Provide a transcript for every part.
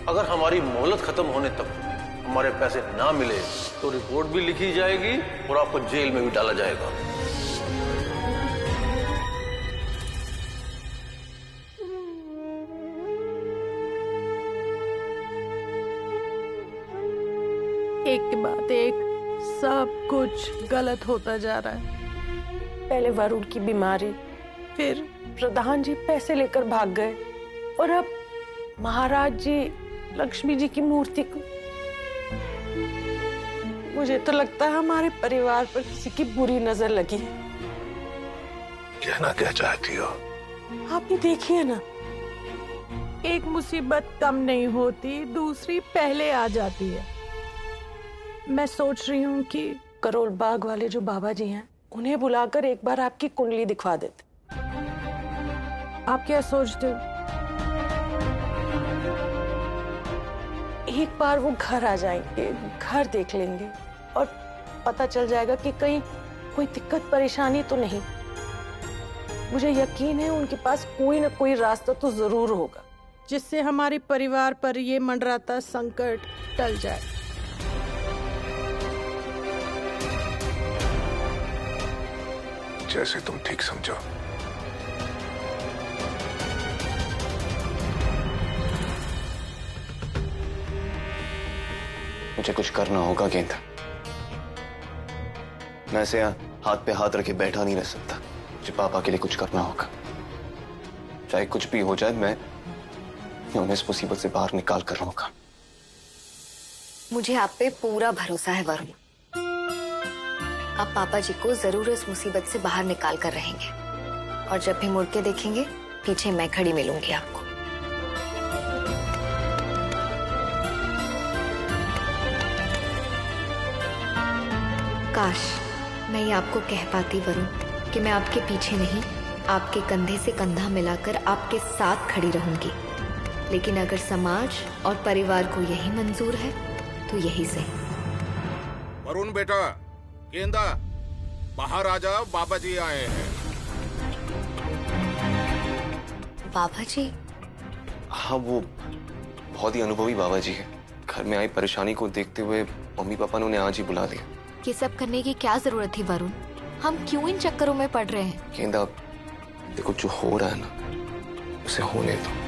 अगर हमारी मोहलत खत्म होने तक हमारे पैसे ना मिले तो रिपोर्ट भी लिखी जाएगी और आपको जेल में भी डाला जाएगा। एक के बाद एक सब कुछ गलत होता जा रहा है। पहले वरुण की बीमारी, फिर प्रधान जी पैसे लेकर भाग गए और अब महाराज जी लक्ष्मी जी की मूर्ति को। मुझे तो लगता है हमारे परिवार पर किसी की बुरी नजर लगी है। कहना क्या चाहती हो? आपने देखी है ना, एक मुसीबत कम नहीं होती, दूसरी पहले आ जाती है। मैं सोच रही हूँ कि करोल बाग वाले जो बाबा जी हैं उन्हें बुलाकर एक बार आपकी कुंडली दिखवा देते। आप क्या सोचते हो? एक बार वो घर आ जाएंगे, घर देख लेंगे और पता चल जाएगा कि कहीं कोई दिक्कत परेशानी तो नहीं। मुझे यकीन है उनके पास कोई ना कोई रास्ता तो जरूर होगा जिससे हमारे परिवार पर ये मंडराता संकट टल जाए। जैसे तुम ठीक समझो। मुझे कुछ करना होगा गेंदा। मैं ऐसे हाथ पे हाथ रखे बैठा नहीं रह सकता। मुझे पापा के लिए कुछ करना होगा। चाहे कुछ भी हो जाए, मैं उन्हें इस मुसीबत से बाहर निकाल कर रहूंगा। मुझे आप पे पूरा भरोसा है वरुण। आप पापा जी को जरूर इस मुसीबत से बाहर निकाल कर रहेंगे और जब भी मुड़ के देखेंगे पीछे मैं खड़ी मिलूंगी आपको। काश मैं ये आपको कह पाती वरुण कि मैं आपके पीछे नहीं, आपके कंधे से कंधा मिलाकर आपके साथ खड़ी रहूंगी। लेकिन अगर समाज और परिवार को यही मंजूर है तो यही सही। वरुण बेटा, गेंदा बाहर आ जाओ, बाबा जी आए हैं। बाबा जी? हाँ, वो बहुत ही अनुभवी बाबा जी है। घर में आई परेशानी को देखते हुए मम्मी पापा ने उन्हें आज ही बुला दिया। ये सब करने की क्या जरूरत थी वरुण? हम क्यों इन चक्करों में पड़ रहे हैं? गेंदा, देखो जो हो रहा है ना, उसे होने दो।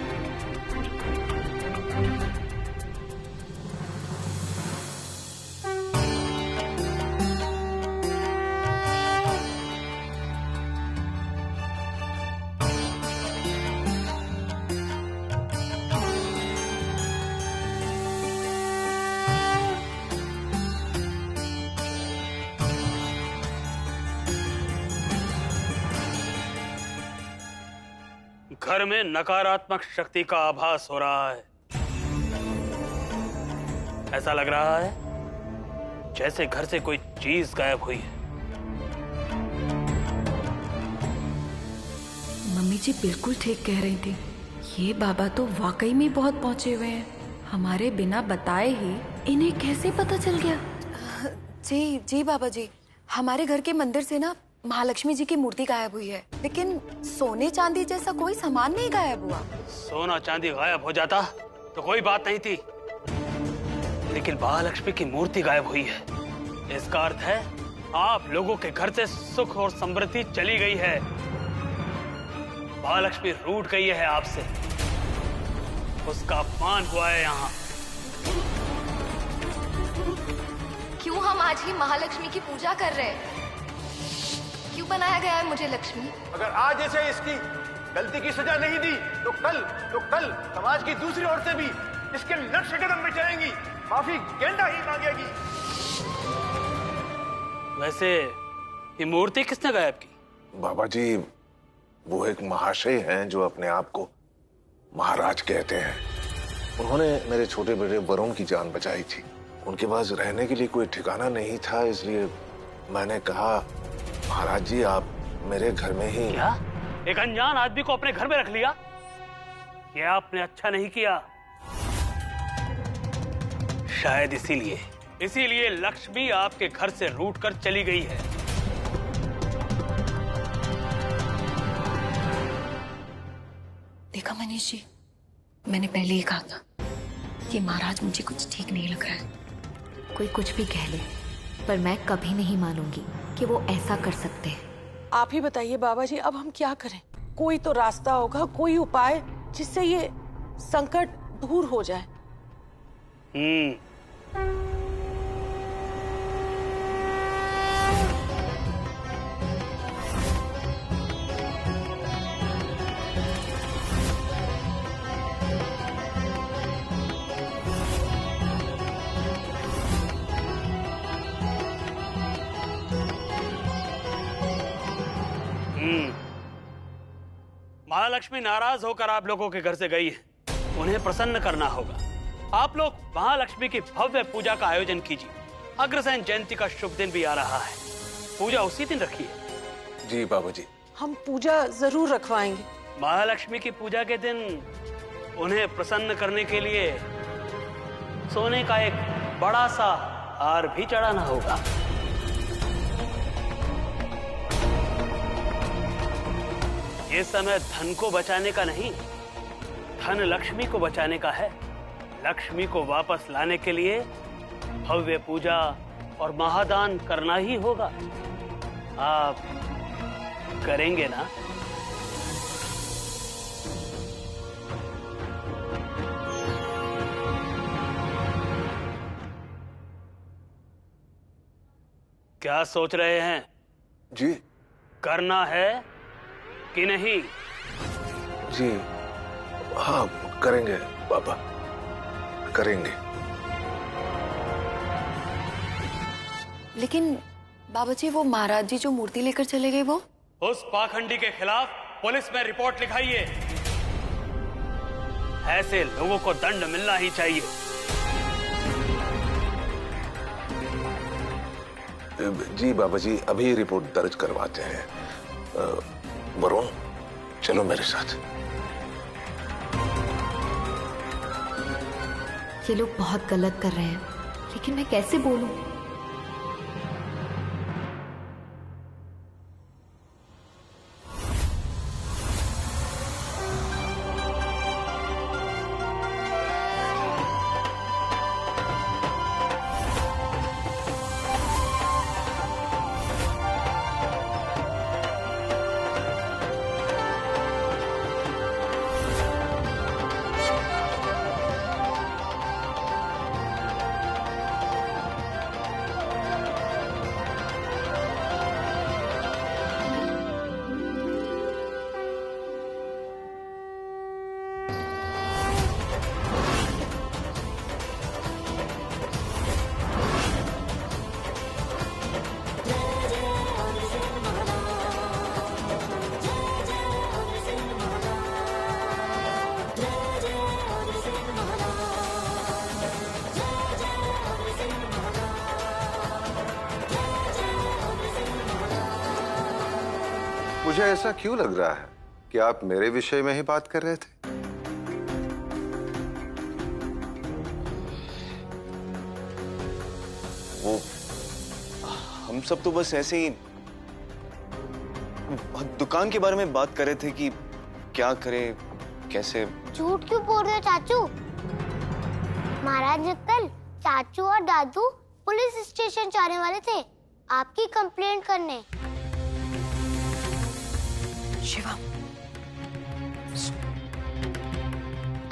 घर में नकारात्मक शक्ति का आभास हो रहा है। ऐसा लग रहा है जैसे घर से कोई चीज गायब हुई है। मम्मी जी बिल्कुल ठीक कह रही थी। ये बाबा तो वाकई में बहुत पहुंचे हुए हैं। हमारे बिना बताए ही इन्हें कैसे पता चल गया? जी जी बाबा जी, हमारे घर के मंदिर से ना महालक्ष्मी जी की मूर्ति गायब हुई है, लेकिन सोने चांदी जैसा कोई सामान नहीं गायब हुआ। सोना चांदी गायब हो जाता तो कोई बात नहीं थी, लेकिन महालक्ष्मी की मूर्ति गायब हुई है। इसका अर्थ है आप लोगों के घर से सुख और समृद्धि चली गई है। महालक्ष्मी रूठ गई है आपसे, उसका अपमान हुआ है यहाँ। क्यों हम आज ही महालक्ष्मी की पूजा कर रहे हैं? क्यों बनाया गया है मुझे लक्ष्मी? अगर आज इसे इसकी गलती की सजा नहीं दी तो कल समाज की दूसरी औरतें भी इसके नक्श कदम में चलेंगी, माफी गेंदा ही मांगेगी। वैसे ये मूर्ति किसने गायब की? बाबा जी, वो एक महाशय हैं जो अपने आप को महाराज कहते हैं। उन्होंने मेरे छोटे बेटे वरुण की जान बचाई थी। उनके पास रहने के लिए कोई ठिकाना नहीं था, इसलिए मैंने कहा महाराज जी आप मेरे घर में ही। क्या? एक अनजान आदमी को अपने घर में रख लिया? ये आपने अच्छा नहीं किया। शायद इसीलिए लक्ष्मी आपके घर से रूठ कर चली गई है। देखा मनीष जी, मैंने पहले ही कहा था कि महाराज मुझे कुछ ठीक नहीं लग रहा है। कोई कुछ भी कह ले, पर मैं कभी नहीं मानूंगी कि वो ऐसा कर सकते हैं। आप ही बताइए बाबा जी, अब हम क्या करें? कोई तो रास्ता होगा, कोई उपाय जिससे ये संकट दूर हो जाए। महालक्ष्मी नाराज होकर आप लोगों के घर से गई है, उन्हें प्रसन्न करना होगा। आप लोग महालक्ष्मी की भव्य पूजा का आयोजन कीजिए। अग्रसेन जयंती का शुभ दिन भी आ रहा है, पूजा उसी दिन रखिए। जी बाबूजी। हम पूजा जरूर रखवाएंगे। महालक्ष्मी की पूजा के दिन उन्हें प्रसन्न करने के लिए सोने का एक बड़ा सा हार भी चढ़ाना होगा। ये समय धन को बचाने का नहीं, धन लक्ष्मी को बचाने का है। लक्ष्मी को वापस लाने के लिए भव्य पूजा और महादान करना ही होगा। आप करेंगे ना? क्या सोच रहे हैं? जी। करना है कि नहीं? जी हाँ, करेंगे बाबा, करेंगे। लेकिन बाबा जी, वो महाराज जी जो मूर्ति लेकर चले गए, वो उस पाखंडी के खिलाफ पुलिस में रिपोर्ट लिखाइए। ऐसे लोगों को दंड मिलना ही चाहिए। जी बाबा जी, अभी रिपोर्ट दर्ज करवाते हैं। वरुण, चलो मेरे साथ। ये लोग बहुत गलत कर रहे हैं, लेकिन मैं कैसे बोलूं? मुझे ऐसा क्यों लग रहा है कि आप मेरे विषय में ही बात कर रहे थे? वो हम सब तो बस ऐसे ही दुकान के बारे में बात कर रहे थे कि क्या करें, कैसे। झूठ क्यों बोल रहे हो चाचू? महाराज ने कल चाचू और दादू पुलिस स्टेशन जाने वाले थे आपकी कंप्लेंट करने। शिवम,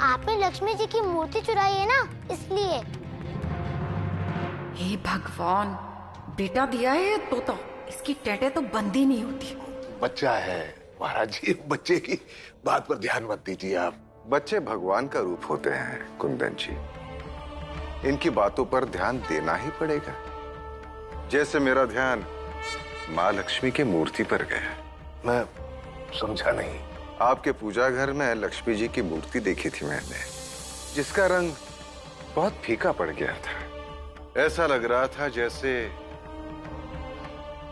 आपने लक्ष्मी जी की मूर्ति चुराई है ना, इसलिए। हे भगवान, बेटा दिया है या तोता? इसकी टेटे तो बंद ही नहीं होती। बच्चा है महाराज जी, बच्चे की बात पर ध्यान मत दीजिए आप। बच्चे भगवान का रूप होते हैं कुंदन जी, इनकी बातों पर ध्यान देना ही पड़ेगा। जैसे मेरा ध्यान माँ लक्ष्मी की मूर्ति पर गया। मैं समझा नहीं। आपके पूजा घर में लक्ष्मी जी की मूर्ति देखी थी मैंने, जिसका रंग बहुत फीका पड़ गया था। ऐसा लग रहा था जैसे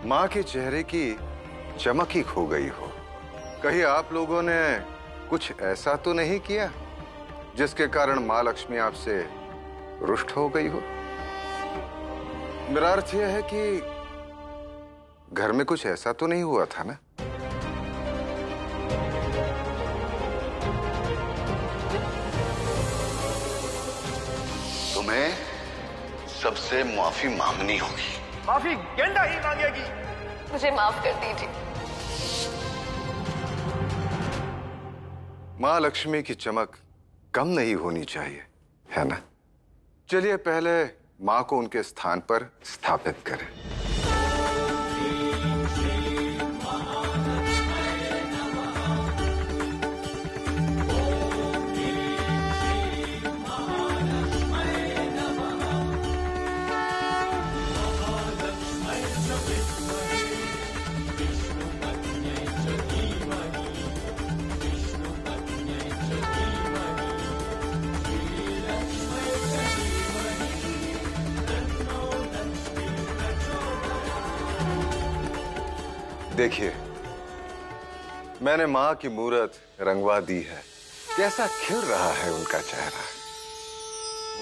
माँ के चेहरे की चमक ही खो गई हो। कहीं आप लोगों ने कुछ ऐसा तो नहीं किया जिसके कारण माँ लक्ष्मी आपसे रुष्ट हो गई हो? मेरा अर्थ यह है कि घर में कुछ ऐसा तो नहीं हुआ था ना? तुम्हें सबसे माफी मांगनी होगी। माफी गेंडा ही मांगेगी। मुझे माफ कर दीजिए। माँ लक्ष्मी की चमक कम नहीं होनी चाहिए, है ना? चलिए पहले माँ को उनके स्थान पर स्थापित करें। देखिए, मैंने माँ की मूरत रंगवा दी है। कैसा खिल रहा है उनका चेहरा।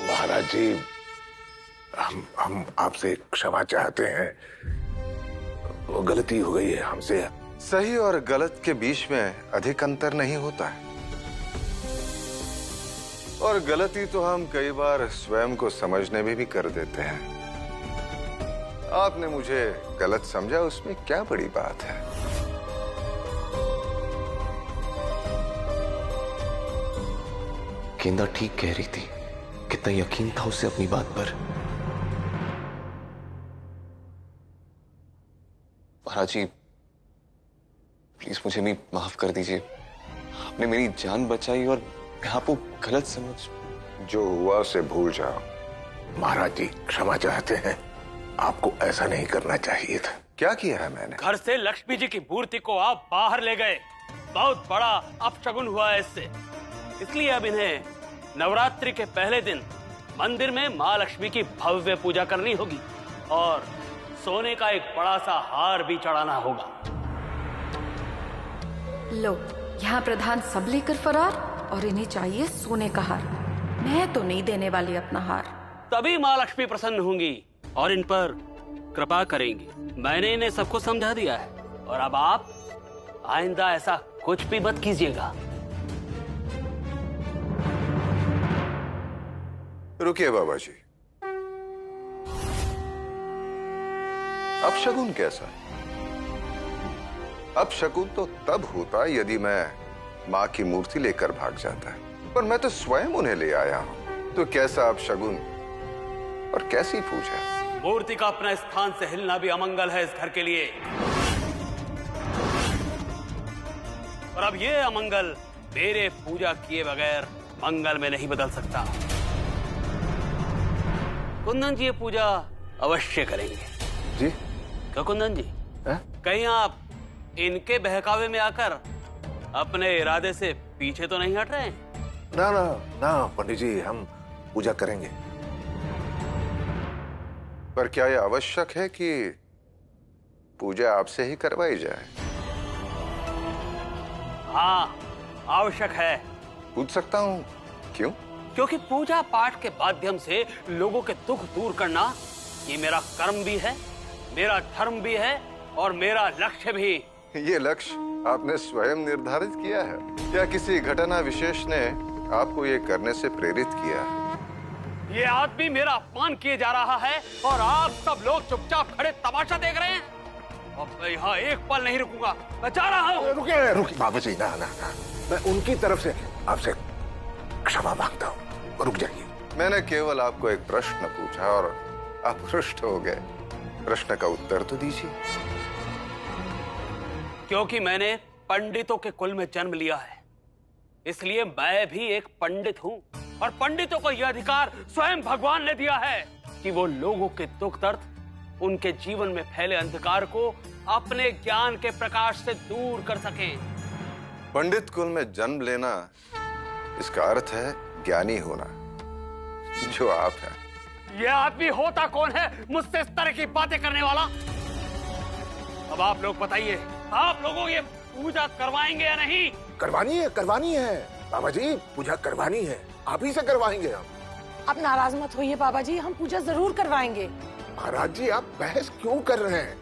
महाराज जी, हम आपसे क्षमा चाहते हैं। वो गलती हो गई है हमसे। सही और गलत के बीच में अधिक अंतर नहीं होता है, और गलती तो हम कई बार स्वयं को समझने में भी कर देते हैं। आपने मुझे गलत समझा, उसमें क्या बड़ी बात है। गेंदा ठीक कह रही थी। कितना यकीन था उसे अपनी बात पर। महाराज जी, प्लीज मुझे भी माफ कर दीजिए। आपने मेरी जान बचाई और मैं आपको गलत समझ। जो हुआ उसे भूल जाओ। महाराज जी क्षमा चाहते हैं, आपको ऐसा नहीं करना चाहिए था। क्या किया है मैंने? घर से लक्ष्मी जी की मूर्ति को आप बाहर ले गए। बहुत बड़ा अपशगुन हुआ है इससे। इसलिए अब इन्हें नवरात्रि के पहले दिन मंदिर में माँ लक्ष्मी की भव्य पूजा करनी होगी और सोने का एक बड़ा सा हार भी चढ़ाना होगा। लो, यहाँ प्रधान सब लेकर फरार और इन्हें चाहिए सोने का हार। मैं तो नहीं देने वाली अपना हार। तभी माँ लक्ष्मी प्रसन्न होंगी और इन पर कृपा करेंगी। मैंने इन्हें सबको समझा दिया है और अब आप आइंदा ऐसा कुछ भी मत कीजिएगा। रुकिए बाबा जी, अपशगुन कैसा? अपशगुन तो तब होता यदि मैं माँ की मूर्ति लेकर भाग जाता है, पर मैं तो स्वयं उन्हें ले आया हूं। तो कैसा अपशगुन और कैसी पूजा? मूर्ति का अपना स्थान से हिलना भी अमंगल है इस घर के लिए, और अब ये अमंगल मेरे पूजा किए बगैर मंगल में नहीं बदल सकता। कुंदन जी ये पूजा अवश्य करेंगे। जी? क्या कुंदन जी, कहीं आप इनके बहकावे में आकर अपने इरादे से पीछे तो नहीं हट रहे हैं? ना ना ना पंडित जी, हम पूजा करेंगे। पर क्या यह आवश्यक है कि पूजा आपसे ही करवाई जाए? हाँ, आवश्यक है। पूछ सकता हूँ क्यों? क्योंकि पूजा पाठ के माध्यम से लोगों के दुख दूर करना ये मेरा कर्म भी है, मेरा धर्म भी है और मेरा लक्ष्य भी। ये लक्ष्य आपने स्वयं निर्धारित किया है या किसी घटना विशेष ने आपको ये करने से प्रेरित किया है? ये आदमी मेरा अपमान किए जा रहा है और आप सब लोग चुपचाप खड़े तमाशा देख रहे हैं। अब मैं यहाँ एक पल नहीं रुकूंगा, मैं जा रहा हूँ। रुकिए रुकिए बाबा जी, ना ना ना, मैं उनकी तरफ से आपसे क्षमा मांगता हूँ। रुक जाइए। मैंने केवल आपको एक प्रश्न पूछा और आप रुष्ट हो गए। प्रश्न का उत्तर तो दीजिए। क्योंकि मैंने पंडितों के कुल में जन्म लिया है, इसलिए मैं भी एक पंडित हूँ और पंडितों को यह अधिकार स्वयं भगवान ने दिया है कि वो लोगों के दुख दर्द, उनके जीवन में फैले अंधकार को अपने ज्ञान के प्रकाश से दूर कर सकें। पंडित कुल में जन्म लेना, इसका अर्थ है ज्ञानी होना, जो आप हैं। ये आदमी होता कौन है मुझसे इस तरह की बातें करने वाला? अब आप लोग बताइए, आप लोगों ये पूजा करवाएंगे या नहीं? करवानी है बाबा जी, पूजा करवानी है। आप ही से करवाएंगे हम। आप नाराज मत होइए बाबा जी, हम पूजा जरूर करवाएंगे। महाराज जी, आप बहस क्यों कर रहे हैं?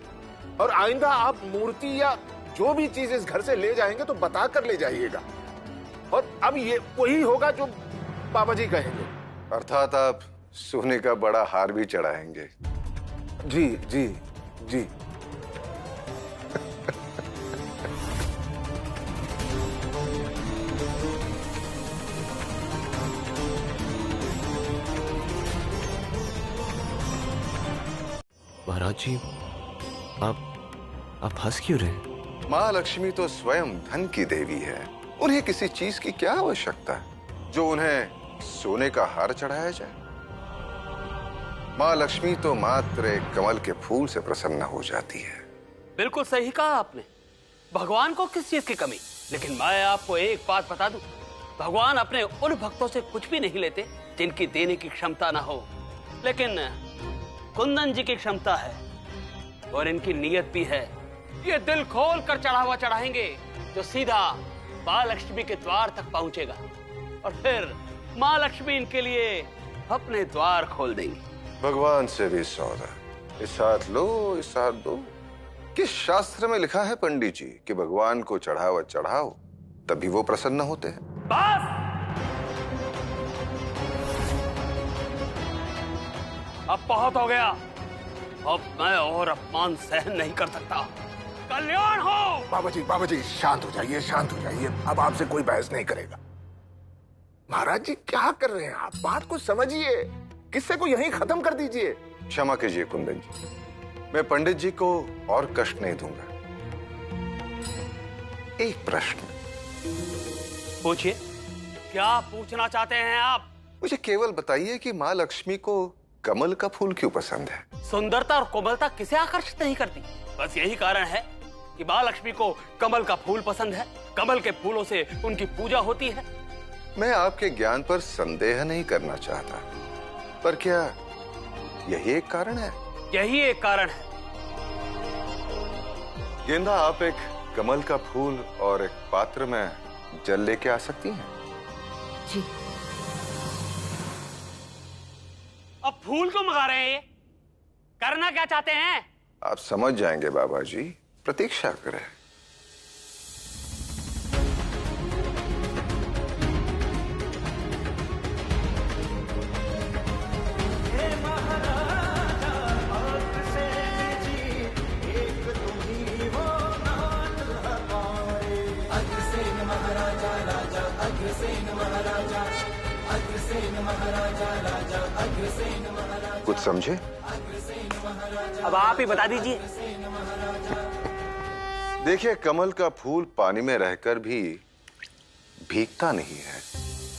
और आइंदा आप मूर्ति या जो भी चीज इस घर से ले जाएंगे तो बता कर ले जाइएगा। और अब ये वही होगा जो बाबा जी कहेंगे। अर्थात आप सोने का बड़ा हार भी चढ़ाएंगे। जी जी जी। महाराज जी, आप हंस क्यों रहे? माँ लक्ष्मी तो स्वयं धन की देवी है। उन्हें किसी चीज की क्या आवश्यकता है जो उन्हें सोने का हार चढ़ाया जाए? माँ लक्ष्मी तो मात्र एक कमल के फूल से प्रसन्न हो जाती है। बिल्कुल सही कहा आपने। भगवान को किस चीज की कमी? लेकिन मैं आपको एक बात बता दूं, भगवान अपने उन भक्तों से कुछ भी नहीं लेते जिनकी देने की क्षमता ना हो। लेकिन कुंदन जी की क्षमता है और इनकी नीयत भी है। ये दिल खोल कर चढ़ावा चढ़ाएंगे जो सीधा माँ लक्ष्मी के द्वार तक पहुंचेगा, और फिर माँ लक्ष्मी इनके लिए अपने द्वार खोल देंगी। भगवान से भी सौदा, इस हाथ लो इस हाथ दो। किस शास्त्र में लिखा है पंडित जी कि भगवान को चढ़ावा चढ़ाओ तभी वो प्रसन्न होते हैं? बस! अब बहुत हो गया। अब मैं और अपमान सहन नहीं कर सकता। कल्याण हो। बाबा जी शांत हो जाइए, शांत हो जाइए। अब आपसे कोई बहस नहीं करेगा। महाराज जी क्या कर रहे हैं आप? बात को समझिए, किस्से को यहीं खत्म कर दीजिए। क्षमा कीजिए कुंदन जी, मैं पंडित जी को और कष्ट नहीं दूंगा। एक प्रश्न पूछिए। क्या पूछना चाहते हैं आप? मुझे केवल बताइए कि माँ लक्ष्मी को कमल का फूल क्यों पसंद है? सुंदरता और कोमलता किसे आकर्षित नहीं करती? बस यही कारण है कि माँ लक्ष्मी को कमल का फूल पसंद है। कमल के फूलों से उनकी पूजा होती है। मैं आपके ज्ञान पर संदेह नहीं करना चाहता, पर क्या यही एक कारण है? यही एक कारण है। गेंदा, आप एक कमल का फूल और एक पात्र में जल लेके आ सकती हैं? जी। अब फूल क्यों मंगा रहे हैं? ये करना क्या चाहते हैं? आप समझ जाएंगे बाबा जी, प्रतीक्षा करें। कुछ समझे? अब आप ही बता दीजिए। देखिए, कमल का फूल पानी में रहकर भी भीगता नहीं है।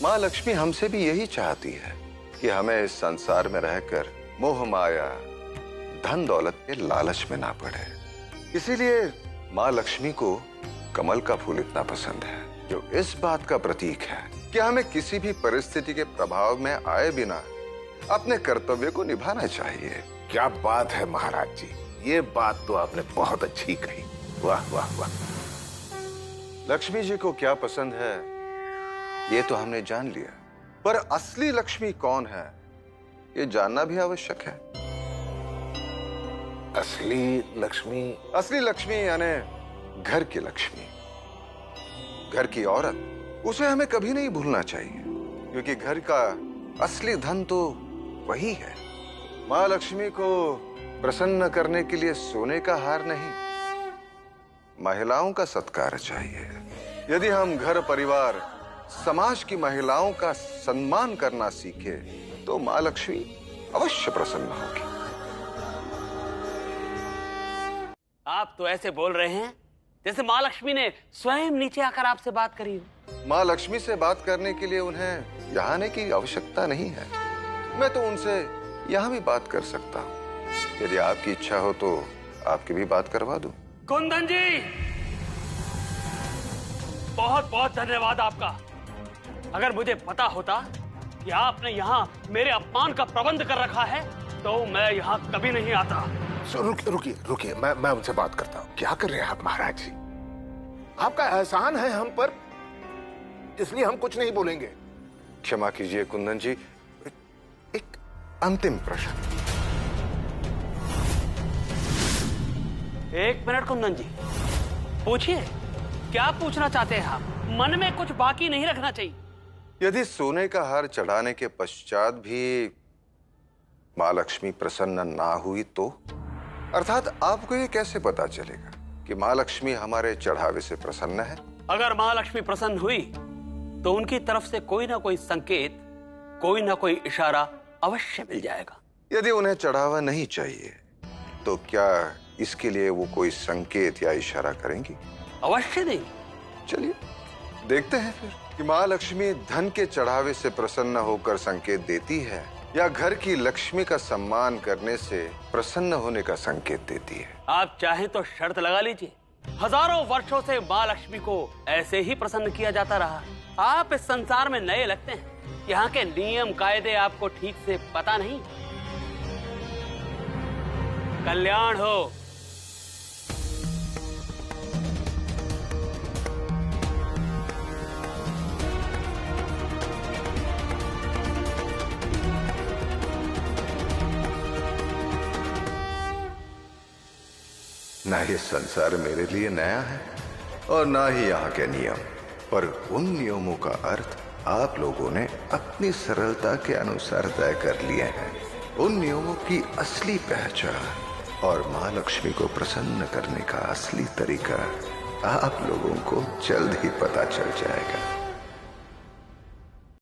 माँ लक्ष्मी हमसे भी यही चाहती है कि हमें इस संसार में रहकर मोह माया धन दौलत के लालच में ना पड़े। इसीलिए माँ लक्ष्मी को कमल का फूल इतना पसंद है, जो इस बात का प्रतीक है कि हमें किसी भी परिस्थिति के प्रभाव में आए बिना अपने कर्तव्य को निभाना चाहिए। क्या बात है महाराज जी, ये बात तो आपने बहुत अच्छी कही। वाह वाह वाह। लक्ष्मी जी को क्या पसंद है ये तो हमने जान लिया, पर असली लक्ष्मी कौन है ये जानना भी आवश्यक है। असली लक्ष्मी? असली लक्ष्मी यानी घर की लक्ष्मी, घर की औरत। उसे हमें कभी नहीं भूलना चाहिए, क्योंकि घर का असली धन तो वही है। माँ लक्ष्मी को प्रसन्न करने के लिए सोने का हार नहीं, महिलाओं का सत्कार चाहिए। यदि हम घर परिवार समाज की महिलाओं का सम्मान करना सीखे तो माँ लक्ष्मी अवश्य प्रसन्न होगी। आप तो ऐसे बोल रहे हैं जैसे माँ लक्ष्मी ने स्वयं नीचे आकर आपसे बात करी हो। माँ लक्ष्मी से बात करने के लिए उन्हें यहाँ आने की आवश्यकता नहीं है। मैं तो उनसे यहाँ भी बात कर सकता हूँ। यदि आपकी इच्छा हो तो आपकी भी बात करवा दूं। कुंदन जी, बहुत बहुत धन्यवाद आपका। अगर मुझे पता होता कि आपने यहाँ मेरे अपमान का प्रबंध कर रखा है तो मैं यहाँ कभी नहीं आता। रुकिए, मैं उनसे बात करता हूँ। क्या कर रहे हैं आप महाराज जी? आपका एहसान है हम पर, इसलिए हम कुछ नहीं बोलेंगे। क्षमा कीजिए कुंदन जी, एक अंतिम प्रश्न। एक मिनट कुंदन जी, पूछिए। क्या पूछना चाहते हैं आप? मन में कुछ बाकी नहीं रखना चाहिए। यदि सोने का हार चढ़ाने के पश्चात भी माँ लक्ष्मी प्रसन्न ना हुई तो? अर्थात आपको ये कैसे पता चलेगा कि माँ लक्ष्मी हमारे चढ़ावे से प्रसन्न है? अगर माँ लक्ष्मी प्रसन्न हुई तो उनकी तरफ से कोई ना कोई संकेत, कोई ना कोई इशारा अवश्य मिल जाएगा। यदि उन्हें चढ़ावा नहीं चाहिए तो क्या इसके लिए वो कोई संकेत या इशारा करेंगी? अवश्य नहीं। चलिए देखते हैं फिर कि माँ लक्ष्मी धन के चढ़ावे से प्रसन्न होकर संकेत देती है या घर की लक्ष्मी का सम्मान करने से प्रसन्न होने का संकेत देती है। आप चाहें तो शर्त लगा लीजिए। हजारों वर्षों से माँ लक्ष्मी को ऐसे ही प्रसन्न किया जाता रहा। आप इस संसार में नए लगते हैं, यहाँ के नियम कायदे आपको ठीक से पता नहीं। कल्याण हो। ना ये संसार मेरे लिए नया है और ना ही यहाँ के नियम, पर उन नियमों का अर्थ आप लोगों ने अपनी सरलता के अनुसार तय कर लिए हैं। उन नियमों की असली पहचान और माँ लक्ष्मी को प्रसन्न करने का असली तरीका आप लोगों को जल्द ही पता चल जाएगा।